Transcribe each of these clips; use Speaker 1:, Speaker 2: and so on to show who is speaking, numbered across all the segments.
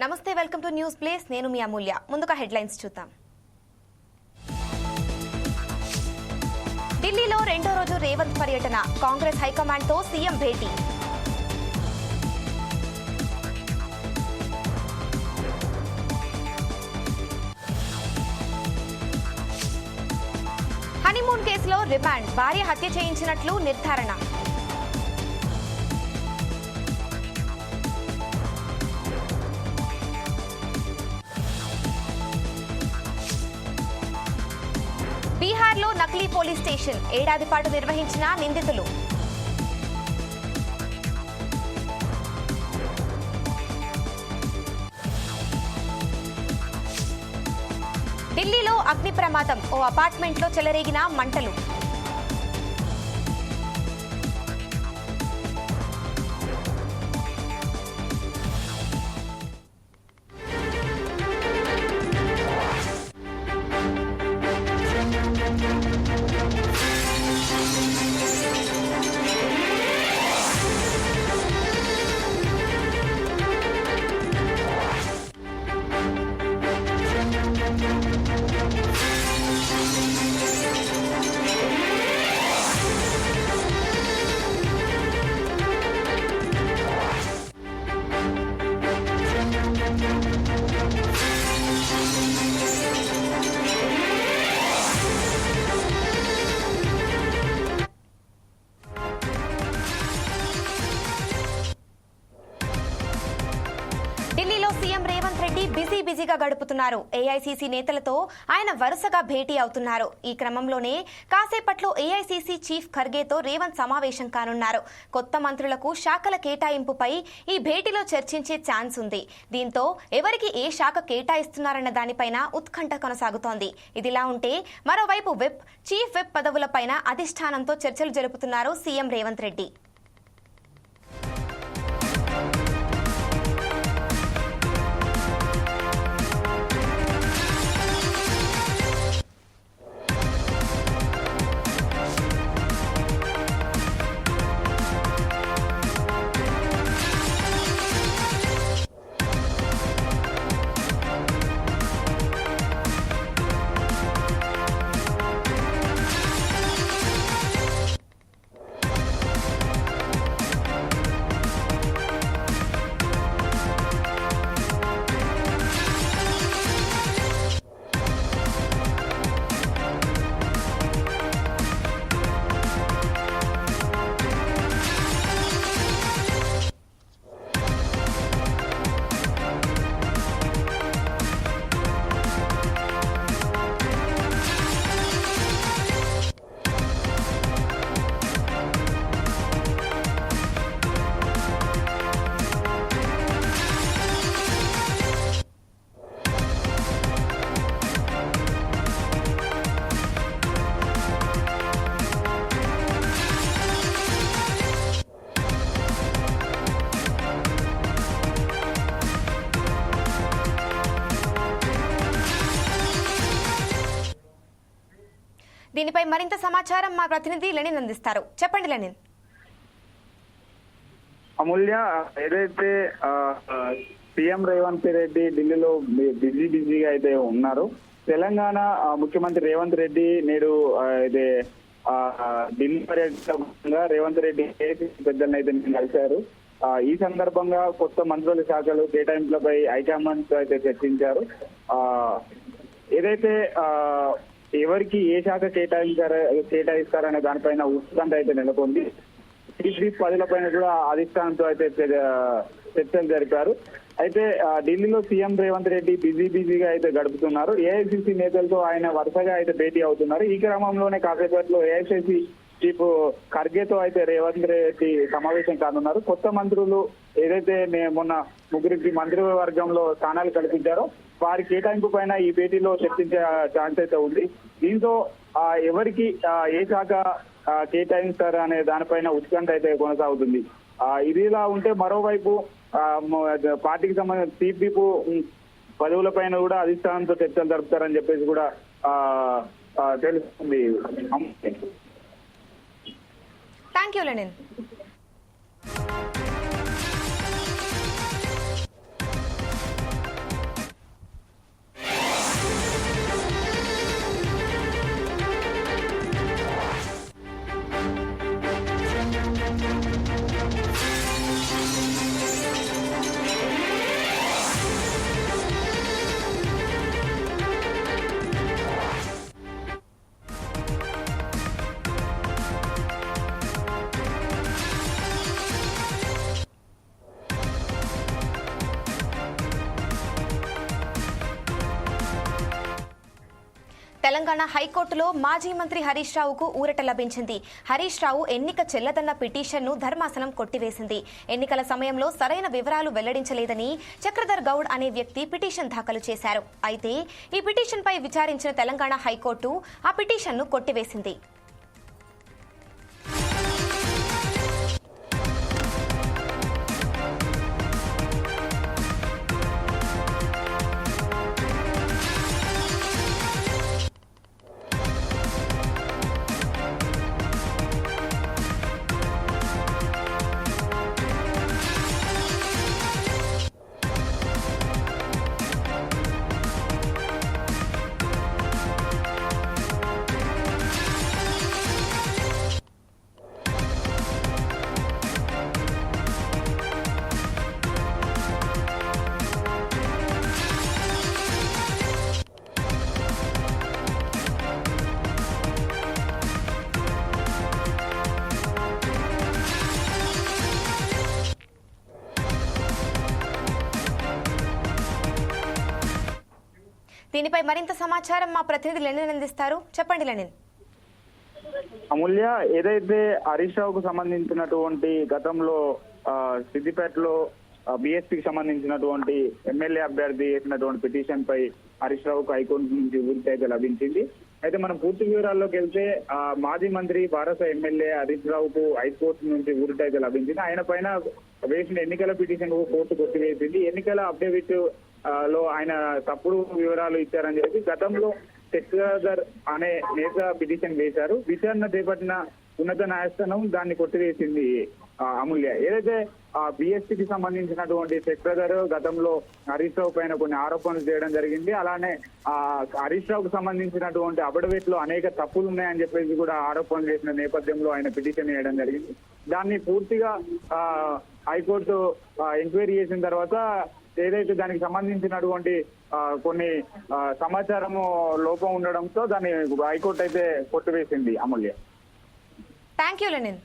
Speaker 1: నమస్తే, welcome to news place. నేను మీ అమూల్య. ముందుగా హెడ్లైన్స్ చూద్దాం. ఢిల్లీలో రెండో రోజు రేవంత్ పర్యటన. కాంగ్రెస్ హైకమాండ్తో సీఎం భేటీ. హనీమూన్ కేసులో రిమాండ్. భార్య హత్య చేయించినట్లు నిర్ధారణ. బీహార్లో నకిలీ పోలీస్ స్టేషన్. ఏడాది పాటు నిర్వహించిన నిందితులు. ఢిల్లీలో అగ్ని ప్రమాదం. ఓ అపార్ట్మెంట్లో చెలరేగిన మంటలు. ఢిల్లీలో సీఎం రేవంత్ రెడ్డి బిజీగా గడుపుతున్నారు. ఏఐసీసీ నేతలతో ఆయన వరుసగా భేటీ అవుతున్నారు. ఈ క్రమంలోనే కాసేపట్లో ఏఐసీసీ చీఫ్ ఖర్గేతో రేవంత్ సమావేశం కానున్నారు. కొత్త మంత్రులకు శాఖల కేటాయింపుపై ఈ భేటీలో చర్చించే ఛాన్స్ ఉంది. దీంతో ఎవరికి ఏ శాఖ కేటాయిస్తున్నారన్న దానిపైన ఉత్కంఠ కొనసాగుతోంది. ఇదిలా ఉంటే మరోవైపు చీఫ్ విప్ పదవులపైన అధిష్టానంతో చర్చలు జరుపుతున్నారు సీఎం రేవంత్ రెడ్డి. దీనిపై మరింత సమాచారం మా ప్రతినిధి లెనిన్ అందిస్తారు. చెప్పండి లెనిన్.
Speaker 2: అమూల్య, ఏదైతే సీఎం రేవంత్ రెడ్డి ఢిల్లీలో బిజీగా అయితే ఉన్నారు. తెలంగాణ ముఖ్యమంత్రి రేవంత్ రెడ్డి నేడు ఇదే ఢిల్లీ పర్యటనగా రేవంత్ రెడ్డి పెద్దలను అయితే కలిశారు. ఈ సందర్భంగా కొత్త మంత్రుల శాఖలు కేటాయింపులపై హైకమాండ్ అయితే చర్చించారు. ఏదైతే ఎవరికి ఏ శాఖ కేటాయిస్తారనే దానిపైన ఉత్కంఠ అయితే నెలకొంది. చీఫ్ పదవులపైన కూడా అధిష్టానంతో అయితే చర్చలు జరిపారు. అయితే ఢిల్లీలో సీఎం రేవంత్ రెడ్డి బిజీగా అయితే గడుపుతున్నారు. ఏఐసీసీ నేతలతో ఆయన వరుసగా అయితే భేటీ అవుతున్నారు. ఈ క్రమంలోనే కాసేపట్లో ఏఐసీసీ చీఫ్ ఖర్గేతో అయితే రేవంత్ రెడ్డి సమావేశం కానున్నారు. కొత్త మంత్రులు ఏదైతే మొన్న ముగ్గురికి మంత్రివర్గంలో స్థానాలు కల్పించారో వారి కేటాయింపు పైన ఈ భేటీలో చర్చించే ఛాన్స్ అయితే ఉంది. దీంతో ఎవరికి ఏ శాఖ కేటాయిస్తారు అనే దానిపైన ఉత్కంఠ అయితే కొనసాగుతుంది. ఇదిలా ఉంటే మరోవైపు పార్టీకి సంబంధించిన చీఫ్ విప్ పదవులపైన కూడా అధిష్టానంతో చర్చలు జరుపుతారని చెప్పేసి కూడా తెలుస్తుంది.
Speaker 1: Thank you Lenin. తెలంగాణ హైకోర్టులో మాజీ మంత్రి హరీష్ రావుకు ఊరట లభించింది. హరీష్ రావు ఎన్నిక చెల్లదన్న పిటిషన్ను ధర్మాసనం కొట్టివేసింది. ఎన్నికల సమయంలో సరైన వివరాలు వెల్లడించలేదని చక్రధర్ గౌడ్ అనే వ్యక్తి పిటిషన్ దాఖలు చేశారు. అయితే ఈ పిటిషన్పై విచారించిన తెలంగాణ హైకోర్టు ఆ పిటిషన్ను కొట్టివేసింది. దీనిపై మరింత సమాచారం మా ప్రతినిధి లెనిన్ అందిస్తారు. చెప్పండి లెనిన్.
Speaker 2: అమూల్య, ఏదైతే హరీష్ రావుకు సంబంధించినటువంటి గతంలో సిద్దిపేటలో బీఎస్పీకి సంబంధించినటువంటి ఎమ్మెల్యే అభ్యర్థి వేసినటువంటి పిటిషన్ పై హరీష్ రావుకు హైకోర్టు నుంచి ఊరితే అయితే లభించింది. అయితే మనం పూర్తి వివరాల్లోకి వెళ్తే మాజీ మంత్రి భారత ఎమ్మెల్యే హరీష్ రావుకు హైకోర్టు నుంచి ఊరితే అయితే లభించింది. ఆయన పైన వేసిన ఎన్నికల పిటిషన్ కోర్టు కొట్టివేసింది. ఎన్నికల అఫిడవిట్ లో ఆయన తప్పుడు వివరాలు ఇచ్చారని చెప్పి గతంలో చక్రధర్ అనే నేత పిటిషన్ వేశారు. విచారణ చేపట్టిన ఉన్నత న్యాయస్థానం దాన్ని కొట్టివేసింది. అమూల్య, ఏదైతే బీఎస్పీకి సంబంధించినటువంటి చక్రధర్ గతంలో హరీష్ రావు పైన కొన్ని ఆరోపణలు చేయడం జరిగింది. అలానే హరీష్ రావుకు సంబంధించినటువంటి అఫిడవిట్ లో అనేక తప్పులు ఉన్నాయని చెప్పేసి కూడా ఆరోపణలు చేసిన నేపథ్యంలో ఆయన పిటిషన్ వేయడం జరిగింది. దాన్ని పూర్తిగా హైకోర్టు ఎంక్వైరీ చేసిన తర్వాత ఏదైతే దానికి సంబంధించినటువంటి కొన్ని సమాచారము లోపం ఉండడంతో దాన్ని హైకోర్టు అయితే కొట్టివేసింది. అమూల్య,
Speaker 1: థ్యాంక్ యూ లెనిన్.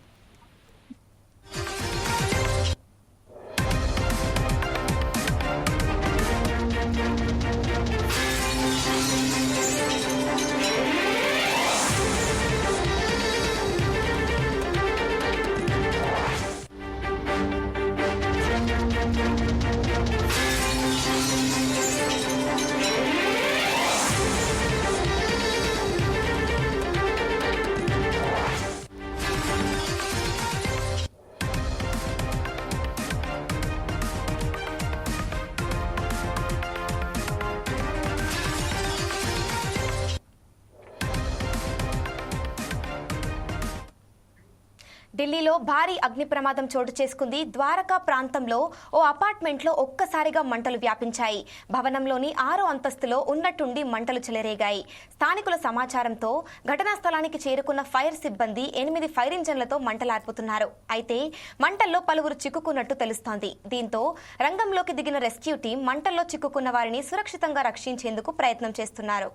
Speaker 1: ఢిల్లీలో భారీ అగ్ని ప్రమాదం చోటు చేసుకుంది. ద్వారకా ప్రాంతంలో ఓ అపార్ట్మెంట్లో ఒక్కసారిగా మంటలు వ్యాపించాయి. భవనంలోని 6వ అంతస్తులో ఉన్నట్టుండి మంటలు చెలరేగాయి. స్థానికుల సమాచారంతో ఘటనా స్థలానికి చేరుకున్న ఫైర్ సిబ్బంది 8 ఫైర్ ఇంజన్లతో మంటలార్పుతున్నారు. అయితే మంటల్లో పలువురు చిక్కుకున్నట్టు తెలుస్తోంది. దీంతో రంగంలోకి దిగిన రెస్క్యూ టీం మంటల్లో చిక్కుకున్న వారిని సురక్షితంగా రక్షించేందుకు ప్రయత్నం చేస్తున్నారు.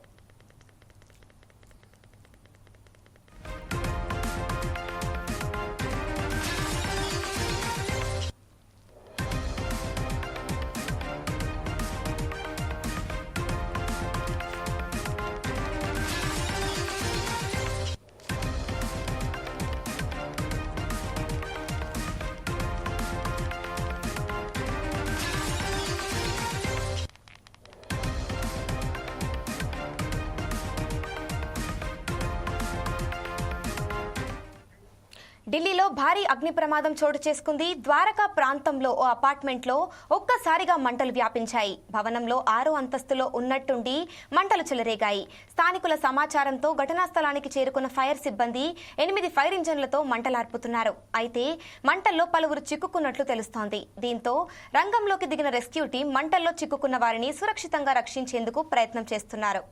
Speaker 1: ఢిల్లీలో భారీ అగ్ని ప్రమాదం చోటు చేసుకుంది. ద్వారకా ప్రాంతంలో ఓ అపార్ట్మెంట్లో ఒక్కసారిగా మంటలు వ్యాపించాయి. భవనంలో 6వ అంతస్తులో ఉన్నట్టుండి మంటలు చెలరేగాయి. స్థానికుల సమాచారంతో ఘటనా స్థలానికి చేరుకున్న ఫైర్ సిబ్బంది 8 ఫైర్ ఇంజన్లతో మంటలార్పుతున్నారు. అయితే మంటల్లో పలువురు చిక్కుకున్నట్లు తెలుస్తోంది. దీంతో రంగంలోకి దిగిన రెస్క్యూ టీం మంటల్లో చిక్కుకున్న వారిని సురక్షితంగా రక్షించేందుకు ప్రయత్నం చేస్తున్నారు.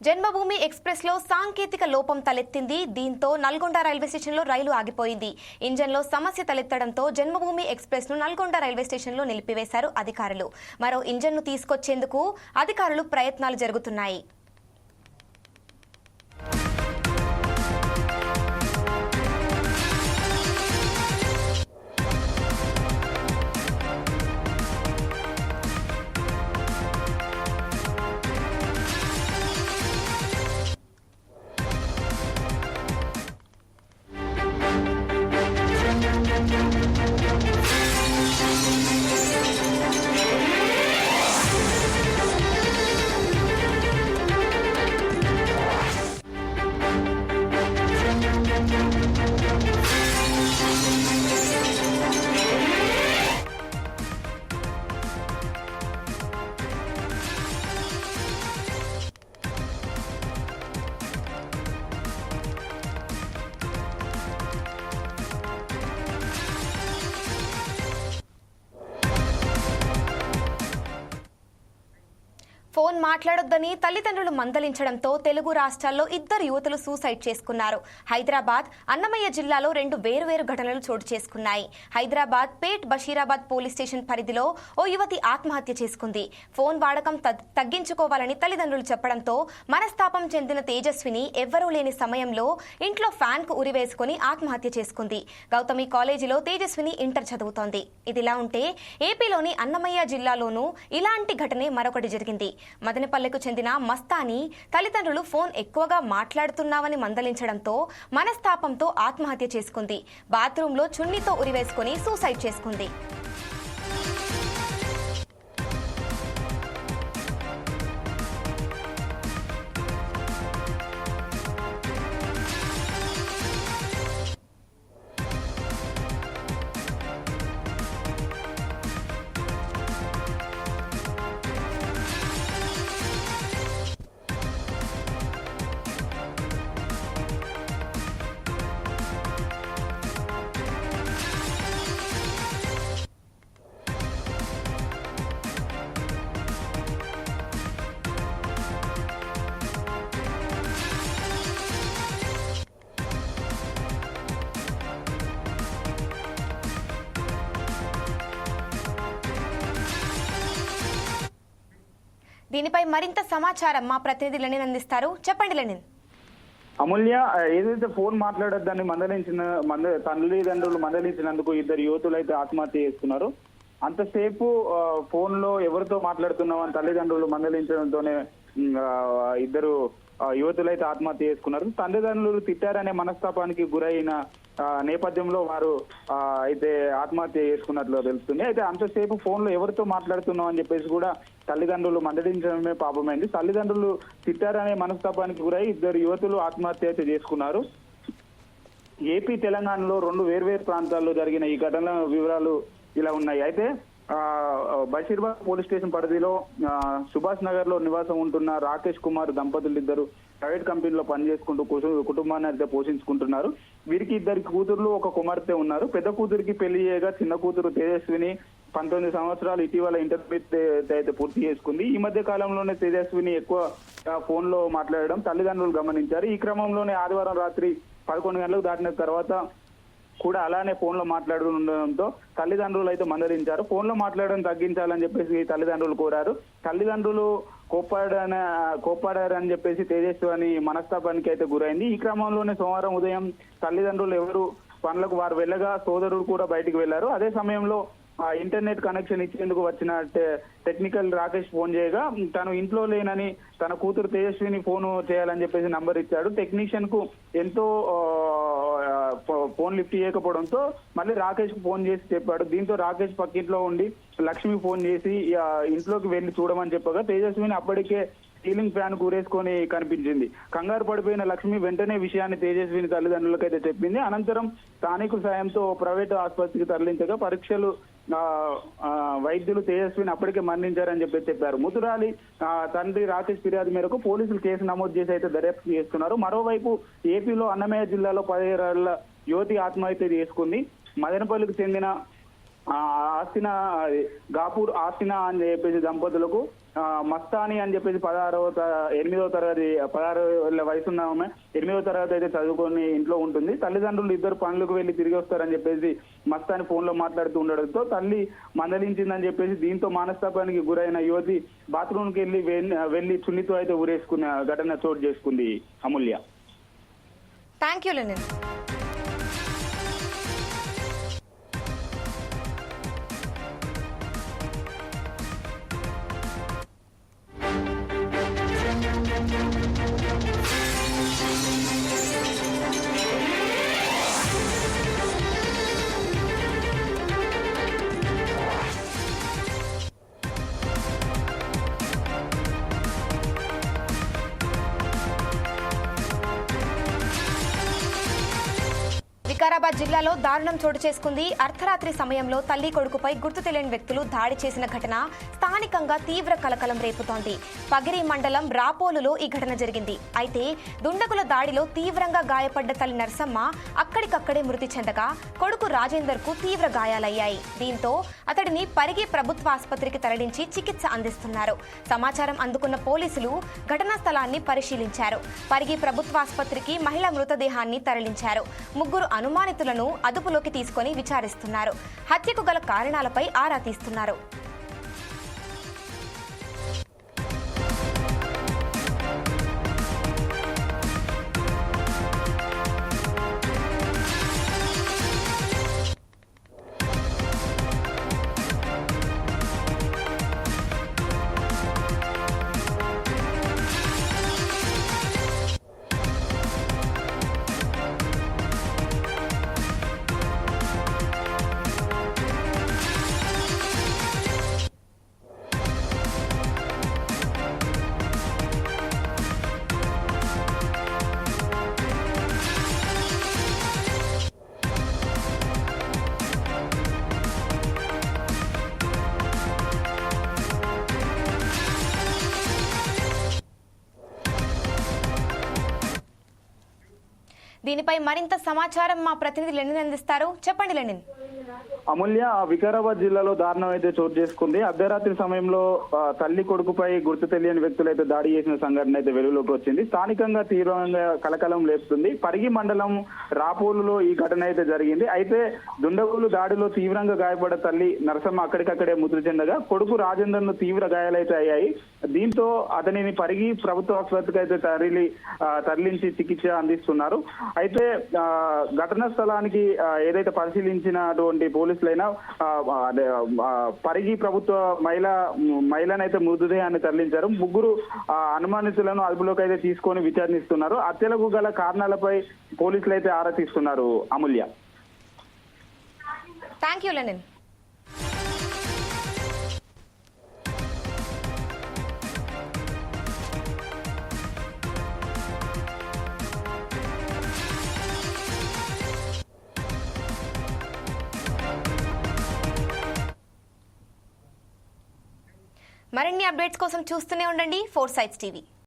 Speaker 1: జన్మభూమి ఎక్స్ప్రెస్ లో సాంకేతిక లోపం తలెత్తింది. దీంతో నల్గొండ రైల్వే స్టేషన్లో రైలు ఆగిపోయింది. ఇంజన్లో సమస్య తలెత్తడంతో జన్మభూమి ఎక్స్ప్రెస్ ను నల్గొండ రైల్వే స్టేషన్లో నిలిపివేశారు అధికారులు. మరో ఇంజన్ను తీసుకొచ్చేందుకు అధికారులు ప్రయత్నాలు జరుగుతున్నాయి. ఫోన్ మాట్లాడొద్దని తల్లిదండ్రులు మందలించడంతో తెలుగు రాష్ట్రాల్లో ఇద్దరు యువతులు సూసైడ్ చేసుకున్నారు. హైదరాబాద్, అన్నమయ్య జిల్లాలో రెండు వేర్వేరు ఘటనలు చోటు చేసుకున్నాయి. హైదరాబాద్ పేట్ బషీరాబాద్ పోలీస్ స్టేషన్ పరిధిలో ఓ యువతి ఆత్మహత్య చేసుకుంది. ఫోన్ వాడకం తగ్గించుకోవాలని తల్లిదండ్రులు చెప్పడంతో మనస్తాపం చెందిన తేజస్విని ఎవ్వరూ లేని సమయంలో ఇంట్లో ఫ్యాన్ కు ఉరివేసుకుని ఆత్మహత్య చేసుకుంది. గౌతమి కాలేజీలో తేజస్విని ఇంటర్ చదువుతోంది. ఇదిలా ఉంటే ఏపీలోని అన్నమయ్య జిల్లాలోనూ ఇలాంటి ఘటనే మరొకటి జరిగింది. మదనపల్లెకు చెందిన మస్తాని తల్లిదండ్రులు ఫోన్ ఎక్కువగా మాట్లాడుతున్నావని మందలించడంతో మనస్తాపంతో ఆత్మహత్య చేసుకుంది. బాత్రూంలో చున్నీతో ఉరివేసుకుని సూసైడ్ చేసుకుంది. దీనిపై మరింత సమాచారం మా ప్రతినిధి లెనిన్ అందిస్తారు. చెప్పండి లెనిన్.
Speaker 2: అమూల్య, ఏదైతే ఫోన్ మాట్లాడొద్దని తల్లిదండ్రులు మందలించినందుకు ఇద్దరు యువతులు అయితే ఆత్మహత్య చేసుకున్నారు. అంతసేపు ఫోన్ లో ఎవరితో మాట్లాడుతున్నామని తల్లిదండ్రులు మందలించడంతోనే ఇద్దరు యువతులు అయితే ఆత్మహత్య చేసుకున్నారు. తల్లిదండ్రులు తిట్టారనే మనస్తాపానికి గురైన నేపథ్యంలో వారు అయితే ఆత్మహత్య చేసుకున్నట్లు తెలుస్తుంది. అయితే అంతసేపు ఫోన్ లో ఎవరితో మాట్లాడుతున్నాం అని చెప్పేసి కూడా తల్లిదండ్రులు మందలించడమే పాపమైంది. తల్లిదండ్రులు తిట్టారనే మనస్తాపానికి గురై ఇద్దరు యువతులు ఆత్మహత్య అయితే చేసుకున్నారు. ఏపీ, తెలంగాణలో రెండు వేర్వేరు ప్రాంతాల్లో జరిగిన ఈ ఘటనల వివరాలు ఇలా ఉన్నాయి. అయితే బషీర్బాగ్ పోలీస్ స్టేషన్ పరిధిలో సుభాష్ నగర్ లో నివాసం ఉంటున్న రాకేష్ కుమార్ దంపతులు ఇద్దరు ప్రైవేట్ కంపెనీలో పనిచేసుకుంటూ కుటుంబాన్ని అయితే పోషించుకుంటున్నారు. వీరికి ఇద్దరు కూతుర్లు, ఒక కుమార్తె ఉన్నారు. పెద్ద కూతురికి పెళ్లి చేయగా చిన్న కూతురు తేజస్విని 19 సంవత్సరాలు ఇటీవల ఇంటర్మీడియట్ అయితే పూర్తి చేసుకుంది. ఈ మధ్య కాలంలోనే తేజస్విని ఎక్కువ ఫోన్ లో మాట్లాడడం తల్లిదండ్రులు గమనించారు. ఈ క్రమంలోనే ఆదివారం రాత్రి 11 గంటలకు దాటిన తర్వాత కూడా అలానే ఫోన్ లో మాట్లాడుతుండడంతో తల్లిదండ్రులు అయితే మందలించారు. ఫోన్ లో మాట్లాడడం తగ్గించాలని చెప్పేసి తల్లిదండ్రులు కోరారు. తల్లిదండ్రులు కోపాడారని చెప్పేసి తేజస్వి మనస్తాపానికి అయితే గురైంది. ఈ క్రమంలోనే సోమవారం ఉదయం తల్లిదండ్రులు ఎవరు పనులకు వారు వెళ్ళగా సోదరుడు కూడా బయటికి వెళ్లారు. అదే సమయంలో ఇంటర్నెట్ కనెక్షన్ ఇచ్చేందుకు వచ్చిన టెక్నికల్ రాకేష్ ఫోన్ చేయగా తను ఇంట్లో లేనని తన కూతురు తేజస్విని ఫోన్ చేయాలని చెప్పేసి నంబర్ ఇచ్చాడు. టెక్నీషియన్ కు ఎంతో ఫోన్ లిఫ్ట్ చేయకపోవడంతో మళ్ళీ రాకేష్ కు ఫోన్ చేసి చెప్పాడు. దీంతో రాకేష్ పక్కింట్లో ఉండి లక్ష్మి ఫోన్ చేసి ఇంట్లోకి వెళ్లి చూడమని చెప్పగా తేజస్విని అప్పటికే సీలింగ్ ఫ్యాన్ కూరేసుకొని కనిపించింది. కంగారు పడిపోయిన లక్ష్మి వెంటనే విషయాన్ని తేజస్విని తల్లిదండ్రులకైతే చెప్పింది. అనంతరం స్థానికుల సాయంతో ప్రైవేటు ఆసుపత్రికి తరలించగా పరీక్షలు వైద్యులు తేజస్విని అప్పటికే మరణించారని చెప్పారు. ముతురాలి తండ్రి రాకేష్ ఫిర్యాదు మేరకు పోలీసులు కేసు నమోదు చేసి అయితే దర్యాప్తు చేస్తున్నారు. మరోవైపు ఏపీలో అన్నమయ్య జిల్లాలో 17 ఏళ్ల యువతి ఆత్మహత్య చేసుకుంది. మదనపల్లికి చెందిన ఆస్తినా గాపూర్ ఆస్తినా అని చెప్పేసి దంపతులకు మస్తాని అని చెప్పేసి 8వ తరగతి 16 ఏళ్ల వయసున్న ఆమె 8వ తరగతి అయితే చదువుకొని ఇంట్లో ఉంటుంది. తల్లిదండ్రులు ఇద్దరు పనులకు వెళ్లి తిరిగి వస్తారని చెప్పేసి మస్తాని ఫోన్ లో మాట్లాడుతూ ఉండడంతో తల్లి మందలించిందని చెప్పేసి దీంతో మనస్తాపానికి గురైన యువతి బాత్రూమ్కి వెళ్లి చున్నితో అయితే ఊరేసుకున్న ఘటన చోటు చేసుకుంది. అమూల్య.
Speaker 1: Thank you Lenin. వికారాబాద్ జిల్లాలో దారుణం చోటు చేసుకుంది. అర్ధరాత్రి సమయంలో తల్లి కొడుకుపై గుర్తు తెలియని వ్యక్తులు దాడి చేసిన ఘటన స్థానికంగా తీవ్ర కలకలం రేపుతోంది. పగిరి మండలం రాపోలులో ఈ ఘటన జరిగింది. అయితే దుండగుల దాడిలో తీవ్రంగా గాయపడ్డ తల్లి నర్సమ్మ అక్కడికక్కడే మృతి చెందగా కొడుకు రాజేందర్ కు తీవ్ర గాయాలయ్యాయి. దీంతో అతడిని పరిగి ప్రభుత్వ ఆసుపత్రికి తరలించి చికిత్స అందిస్తున్నారు. సమాచారం అందుకున్న పోలీసులు ఘటనా స్థలాన్ని పరిశీలించారు. పరిగి ప్రభుత్వ ఆసుపత్రికి మహిళ మృతదేహాన్ని తరలించారు. ముగ్గురు అనుమానితులను అదుపులోకి తీసుకొని విచారిస్తున్నారు. హత్యకు గల కారణాలపై ఆరా తీస్తున్నారు. దీనిపై మరింత సమాచారం మా ప్రతినిధి లెనిన్ అందిస్తారు. చెప్పండి లెనిన్.
Speaker 2: అమూల్య, వికారాబాద్ జిల్లాలో దారుణం అయితే చోటు చేసుకుంది. అర్ధరాత్రి సమయంలో తల్లి కొడుకుపై గుర్తు తెలియని వ్యక్తులు అయితే దాడి చేసిన సంఘటన అయితే వెలుగులోకి వచ్చింది. స్థానికంగా తీవ్రంగా కలకలం లేపుతుంది. పరిగి మండలం రాపోలులో ఈ ఘటన అయితే జరిగింది. అయితే దుండగులు దాడిలో తీవ్రంగా గాయపడ్డ తల్లి నరసమ్మ అక్కడికక్కడే మృతి చెందగా కొడుకు రాజేందర్ ను తీవ్ర గాయాలైతే అయ్యాయి. దీంతో అతనిని పరిగి ప్రభుత్వ ఆసుపత్రికి అయితే తరలించి చికిత్స అందిస్తున్నారు. అయితే ఘటనా స్థలానికి ఏదైతే పరిశీలించినటువంటి పోలీసులైనా పరిగి ప్రభుత్వ మహిళనైతే మృతదేహాన్ని తరలించారు. ముగ్గురు అనుమానితులను అదుపులోకి అయితే తీసుకొని విచారిస్తున్నారు. హత్యలకు గల కారణాలపై పోలీసులు అయితే ఆరా తీస్తున్నారు. అమూల్య.
Speaker 1: Thank you Lenin. మరిన్ని అప్డేట్స్ కోసం చూస్తూనే ఉండండి 4 Sides TV.